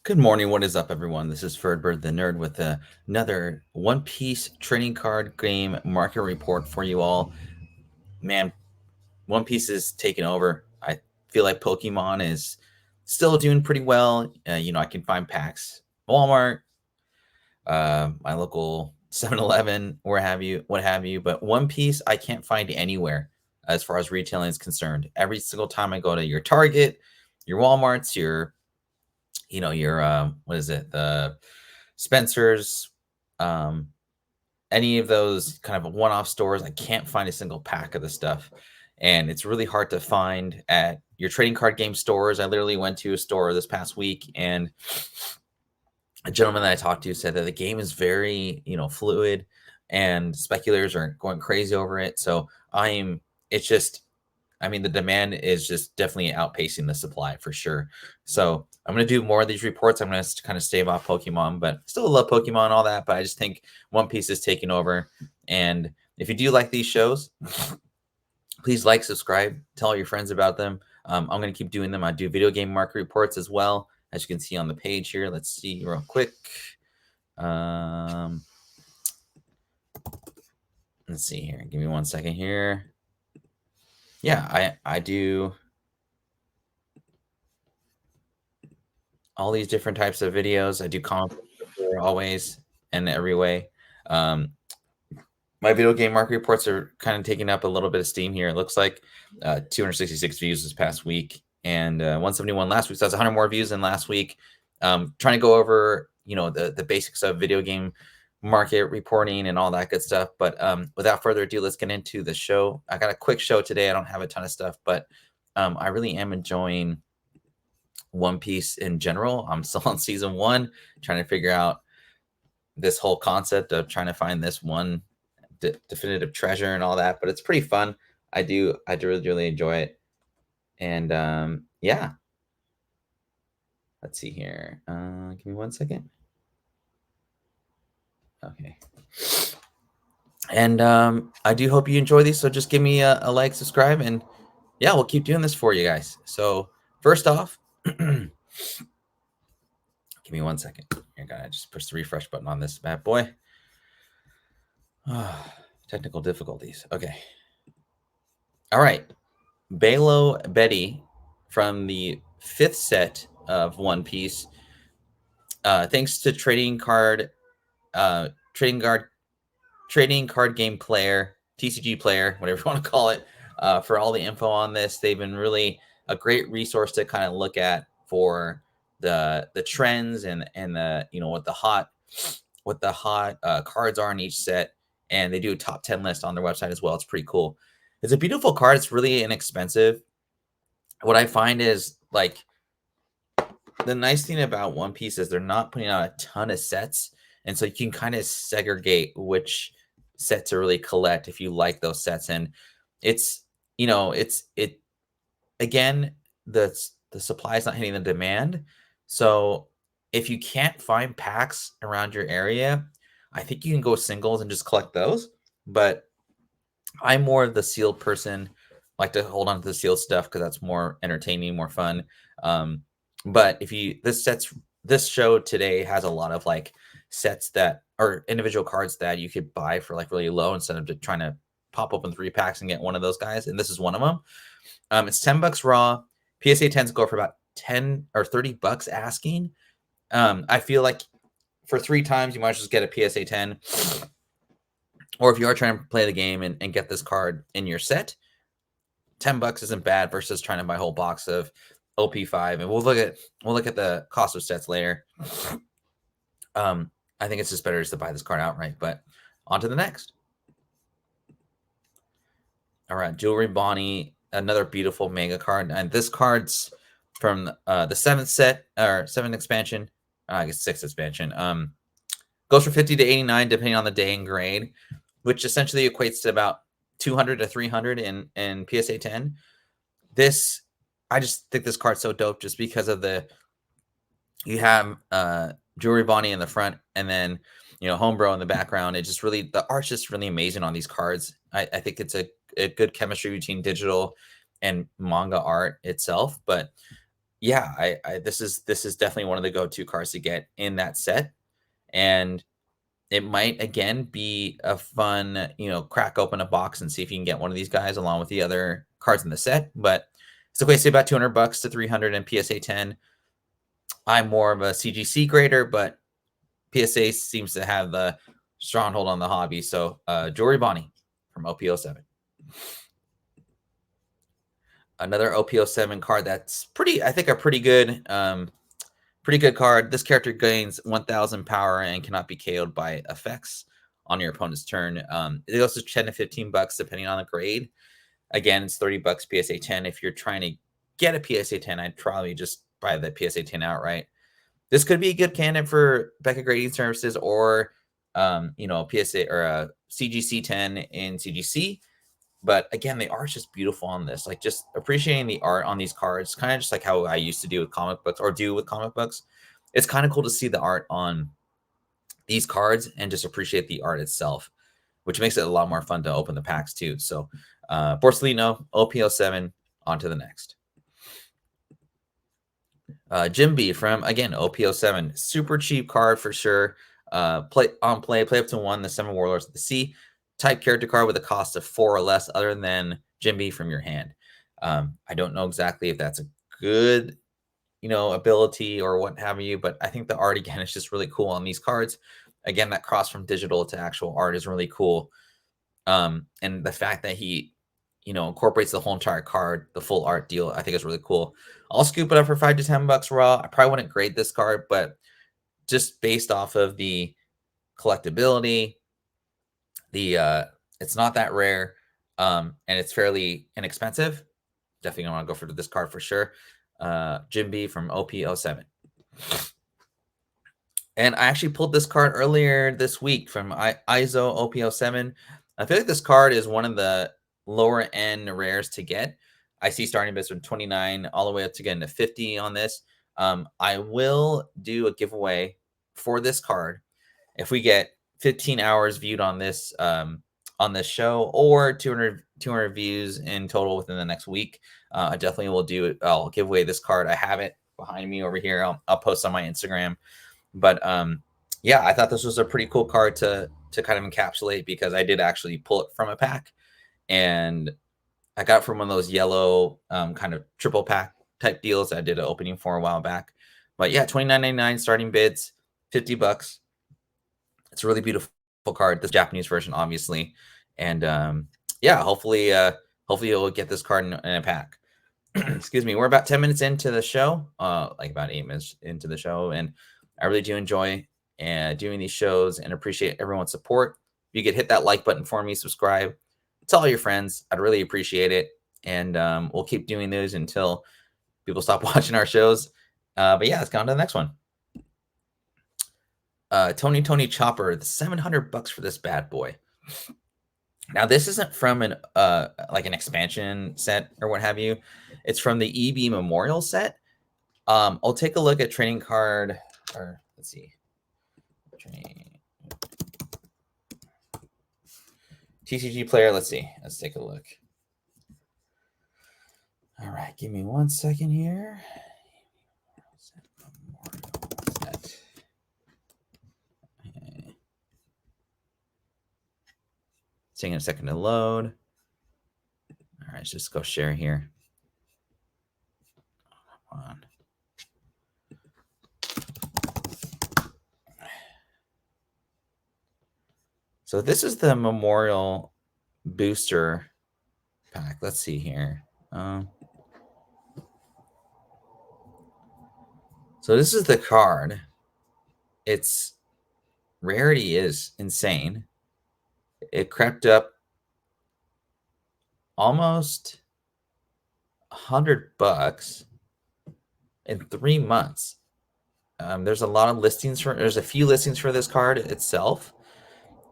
Good morning. What is up, everyone? This is Ferdbird the Nerd with another One Piece trading card game market report for you all. Man, One Piece is taking over. I feel like Pokemon is still doing pretty well. I can find packs, Walmart, my local 7-Eleven, what have you. But One Piece, I can't find anywhere as far as retailing is concerned. Every single time I go to your Target, your Walmarts, your what is it, the Spencer's, um any of those kind of one-off stores, I can't find a single pack of the stuff, and it's really hard to find at your trading card game stores. I literally went to a store this past week, and a gentleman that I talked to said that the game is very fluid, and speculators are going crazy over it. So it's just, I mean, the demand is just definitely outpacing the supply for sure. So I'm going to do more of these reports. I'm going to kind of stave off Pokemon, but still love Pokemon and all that. But I just think One Piece is taking over. And if you do like these shows, please like, subscribe, tell all your friends about them. I'm going to keep doing them. I do video game market reports as well, as you can see on the page here. Let's see real quick. Let's see here. Give me 1 second here. Yeah, I do all these different types of videos. I do content always and every way. My video game market reports are kind of taking up a little bit of steam here. It looks like 266 views this past week and 171 last week. So that's 100 more views than last week. Trying to go over, the basics of video game market reporting and all that good stuff. But without further ado, let's get into the show. I got a quick show today. I don't have a ton of stuff, but I really am enjoying One Piece in general. I'm still on season 1, trying to figure out this whole concept of trying to find this one definitive treasure and all that, but it's pretty fun. I do really enjoy it. And yeah, let's see here. Give me 1 second. Okay. And I do hope you enjoy these, so just give me a like, subscribe, and yeah, we'll keep doing this for you guys. So first off, give me 1 second. You're gonna just push the refresh button on this bad boy. Technical difficulties. Okay. All right. Balo Betty from the 5th set of One Piece. Thanks to trading card game player, TCG player, whatever you want to call it, for all the info on this. They've been really a great resource to kind of look at for the trends and the what the hot cards are in each set. And they do a top 10 list on their website as well. It's pretty cool. It's a beautiful card. It's really inexpensive. What I find is, like, the nice thing about One Piece is they're not putting out a ton of sets. And so you can kind of segregate which set to really collect if you like those sets. And it's, again, the supply is not hitting the demand. So if you can't find packs around your area, I think you can go singles and just collect those. But I'm more of the sealed person. Like to hold on to the sealed stuff because that's more entertaining, more fun. But this show today has a lot of like sets that are individual cards that you could buy for like really low instead of trying to pop open 3 packs and get one of those guys. And this is one of them. It's $10 raw. PSA 10s go for about 10 or $30 asking. I feel like for 3 times you might just get a PSA 10. Or if you are trying to play the game and get this card in your set, $10 isn't bad versus trying to buy a whole box of OP5. And we'll look at the cost of sets later. I think it's just better just to buy this card outright. But on to the next. All right, Jory Bonnie, another beautiful mega card, and this card's from the 7th set or 7th expansion. I guess 6th expansion. Goes from 50 to 89 depending on the day and grade, which essentially equates to about 200 to 300 in PSA 10. I just think this card's so dope just because of you have Jory Bonnie in the front and then Homebro in the background. It just really, the art's just really amazing on these cards. I think it's a good chemistry between digital and manga art itself. But yeah, this is definitely one of the go-to cards to get in that set, and it might again be a fun, crack open a box and see if you can get one of these guys along with the other cards in the set. But it's equates to about $200 to 300 in PSA 10. I'm more of a CGC grader, but PSA seems to have the stronghold on the hobby. So Jory Bonnie from OP07. Another OP07 card that's I think a pretty good card. This character gains 1,000 power and cannot be KO'd by effects on your opponent's turn. It goes to 10 to 15 bucks depending on the grade. Again, it's 30 bucks PSA 10. If you're trying to get a PSA 10, I'd probably just buy the PSA 10 outright. This could be a good candidate for Becca grading services or PSA or a CGC 10 in CGC. But again, the art's just beautiful on this. Like, just appreciating the art on these cards, kind of just like how I used to do with comic books or do with comic books. It's kind of cool to see the art on these cards and just appreciate the art itself, which makes it a lot more fun to open the packs too. So, Borsellino, OP07, on to the next. Jimb from, again, OP07. Super cheap card for sure. Play up to 1, the 7 Warlords of the Sea. Type character card with a cost of 4 or less other than Jimb from your hand. I don't know exactly if that's a good, ability or what have you, but I think the art, again, is just really cool on these cards. Again, that cross from digital to actual art is really cool. And the fact that he, incorporates the whole entire card, the full art deal, I think is really cool. I'll scoop it up for 5 to 10 bucks raw. I probably wouldn't grade this card, but just based off of the collectability, it's not that rare, and it's fairly inexpensive. Definitely want to go for this card for sure. Jimb from OP07. And I actually pulled this card earlier this week from ISO OP07. I feel like this card is one of the lower end rares to get. I see starting bids from 29 all the way up to getting to 50 on this. I will do a giveaway for this card if we get 15 hours viewed on this show, or 200 views in total within the next week. I definitely will do it. I'll give away this card. I have it behind me over here. I'll post on my Instagram. But yeah, I thought this was a pretty cool card to kind of encapsulate, because I did actually pull it from a pack, and I got it from one of those yellow kind of triple pack type deals I did an opening for a while back. But yeah, $29.99 starting bids, 50 bucks. It's a really beautiful card, this Japanese version, obviously. And yeah, hopefully you'll get this card in a pack. Excuse me. We're about 10 minutes into the show, like about 8 minutes into the show, and I really do enjoy doing these shows and appreciate everyone's support. If you could hit that like button for me, subscribe, tell all your friends. I'd really appreciate it. And we'll keep doing those until people stop watching our shows. But yeah, let's go on to the next one. Tony Chopper, the 700 bucks for this bad boy. Now, this isn't from an like an expansion set or what have you. It's from the EB Memorial set. I'll take a look at trading card, or let's see. TCG player, let's see. Let's take a look. All right, give me 1 second here. It's taking a second to load. All right, let's just go share here. Come on. So this is the Memorial Booster pack. Let's see here. So this is the card. Its rarity is insane. It crept up almost $100 in 3 months. There's a few listings for this card itself,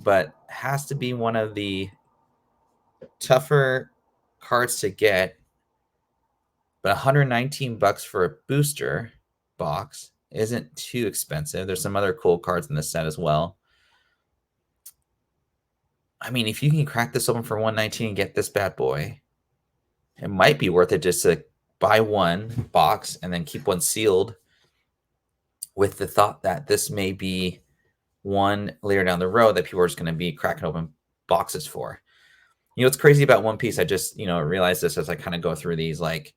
but has to be one of the tougher cards to get. But $119 for a booster box isn't too expensive. There's some other cool cards in this set as well. I mean, if you can crack this open for $119 and get this bad boy, it might be worth it just to buy one box and then keep one sealed with the thought that this may be one later down the road that people are just going to be cracking open boxes for. What's crazy about One Piece, I just, realized this as I kind of go through these, like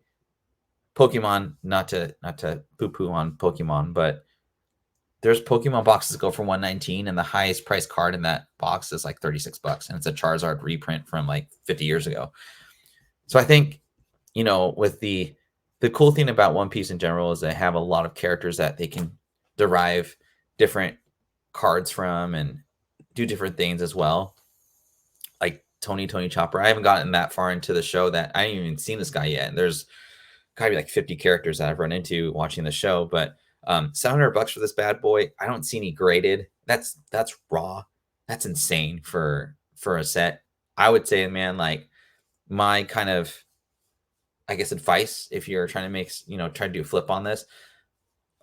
Pokemon, not to poo-poo on Pokemon, but there's Pokemon boxes that go for $119, and the highest price card in that box is like $36, and it's a Charizard reprint from like 50 years ago. So I think, with the cool thing about One Piece in general is they have a lot of characters that they can derive different cards from and do different things as well. Like Tony Chopper. I haven't gotten that far into the show that I haven't even seen this guy yet. And there's gotta be like 50 characters that I've run into watching the show, but $700 for this bad boy. I don't see any graded. That's raw. That's insane for a set. I would say, man, like my kind of, I guess, advice if you're trying to make, try to do a flip on this,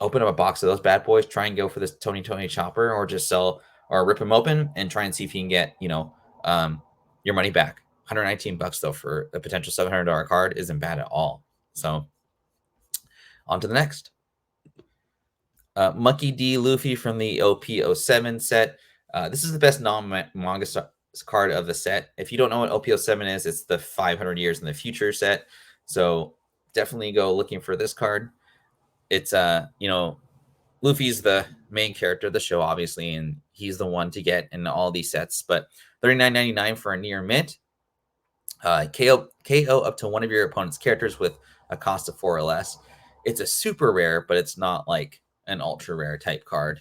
open up a box of those bad boys, try and go for this Tony Chopper, or just sell or rip them open and try and see if you can get, your money back. $119 though for a potential $700 card isn't bad at all. So on to the next. Monkey D. Luffy from the OP07 set. This is the best non-manga card of the set. If you don't know what OP07 is, it's the 500 years in the future set. So definitely go looking for this card. It's, Luffy's the main character of the show, obviously, and he's the one to get in all these sets. But $39.99 for a near mint. KO up to one of your opponent's characters with a cost of 4 or less. It's a super rare, but it's not like an ultra rare type card.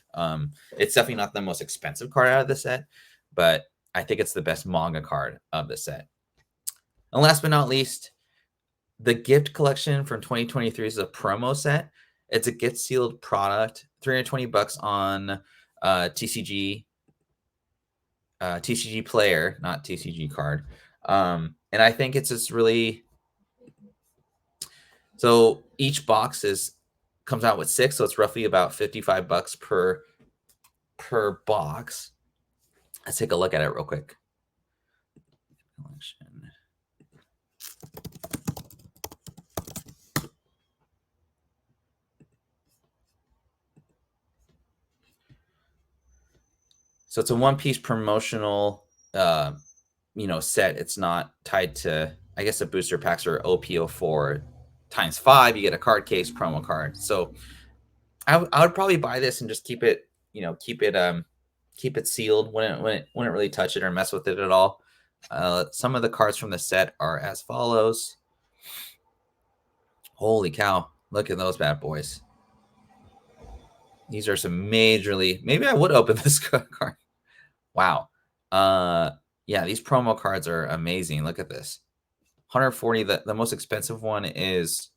It's definitely not the most expensive card out of the set, but I think it's the best manga card of the set. And last but not least, the gift collection from 2023 is a promo set. It's a gift sealed product, $320 on TCG player, not TCG card. And I think it's just really, so each box comes out with 6, so it's roughly about $55 per box. Let's take a look at it real quick. So it's a One Piece promotional, set. It's not tied to, I guess, the booster packs or OP04 times 5. You get a card case promo card. So I would probably buy this and just keep it, keep it sealed. Wouldn't really touch it or mess with it at all. Some of the cards from the set are as follows. Holy cow! Look at those bad boys. These are some majorly. Maybe I would open this card. Wow. Yeah, these promo cards are amazing. Look at this. 140. The most expensive one is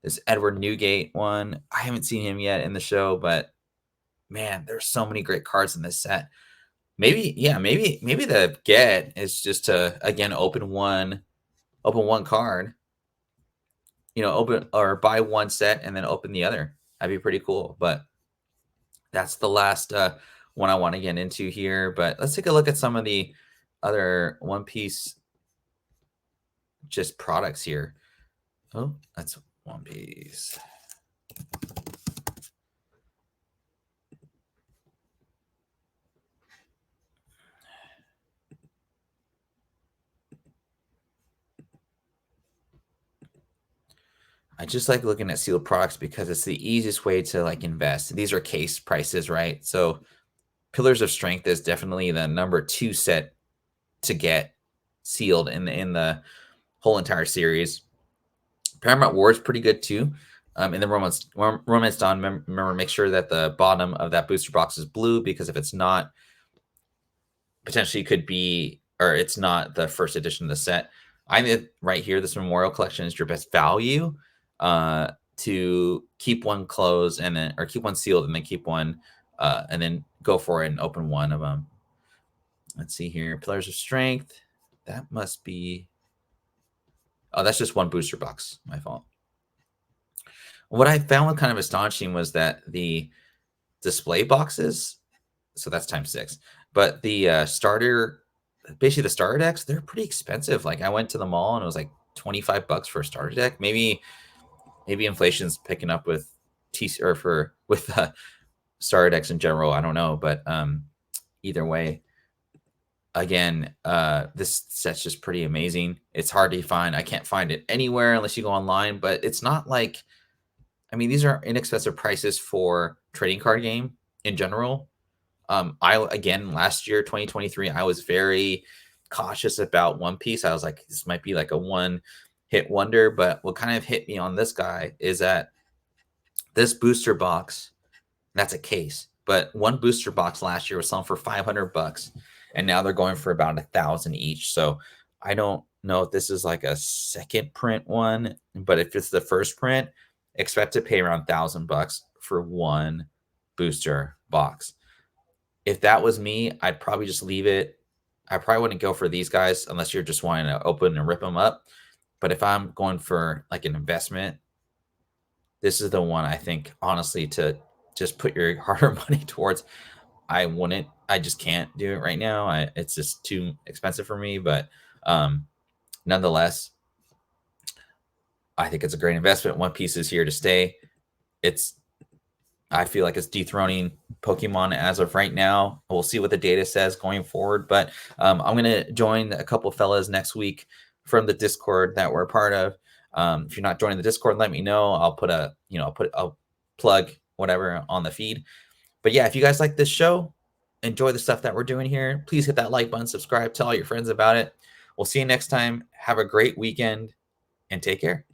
this Edward Newgate one. I haven't seen him yet in the show, but man, there's so many great cards in this set. Maybe the get is just to again open one card. Open or buy one set and then open the other. That'd be pretty cool. But that's the last one I want to get into here. But let's take a look at some of the other One Piece just products here. Oh, that's One Piece. I just like looking at sealed products because it's the easiest way to like invest. These are case prices, right? So Pillars of Strength is definitely the number 2 set to get sealed in the whole entire series. Paramount War is pretty good too. And then Romance Dawn, remember, make sure that the bottom of that booster box is blue, because if it's not, potentially could be, or it's not the first edition of the set. I think right here, this Memorial Collection is your best value to keep one closed and then, or keep one sealed and then keep one, and then go for it and open one of them. Let's see here. Pillars of Strength. That must be, oh, that's just one booster box. My fault. What I found kind of astonishing was that the display boxes, so that's times 6, but the starter, basically the starter decks, they're pretty expensive. Like I went to the mall and it was like $25 for a starter deck. Maybe inflation's picking up with starter decks in general. I don't know, but either way, again, this set's just pretty amazing. It's hard to find. I can't find it anywhere unless you go online, but it's not like, I mean, these are inexpensive prices for trading card game in general. Last year, 2023, I was very cautious about One Piece. I was like, this might be like a one hit wonder, but what kind of hit me on this guy is that this booster box, that's a case, but one booster box last year was selling for $500, and now they're going for about 1,000 each. So I don't know if this is like a second print one, but if it's the first print, expect to pay around $1,000 for one booster box. If that was me, I'd probably just leave it. I probably wouldn't go for these guys unless you're just wanting to open and rip them up. But if I'm going for like an investment, this is the one I think, honestly, to just put your hard-earned money towards. I wouldn't. I just can't do it right now. It's just too expensive for me. But nonetheless, I think it's a great investment. One Piece is here to stay. I feel like it's dethroning Pokemon as of right now. We'll see what the data says going forward. But I'm going to join a couple fellas next week from the Discord that we're a part of. If you're not joining the Discord, let me know. I'll plug whatever on the feed. But yeah, if you guys like this show, enjoy the stuff that we're doing here, please hit that like button, subscribe, tell all your friends about it. We'll see you next time. Have a great weekend and take care.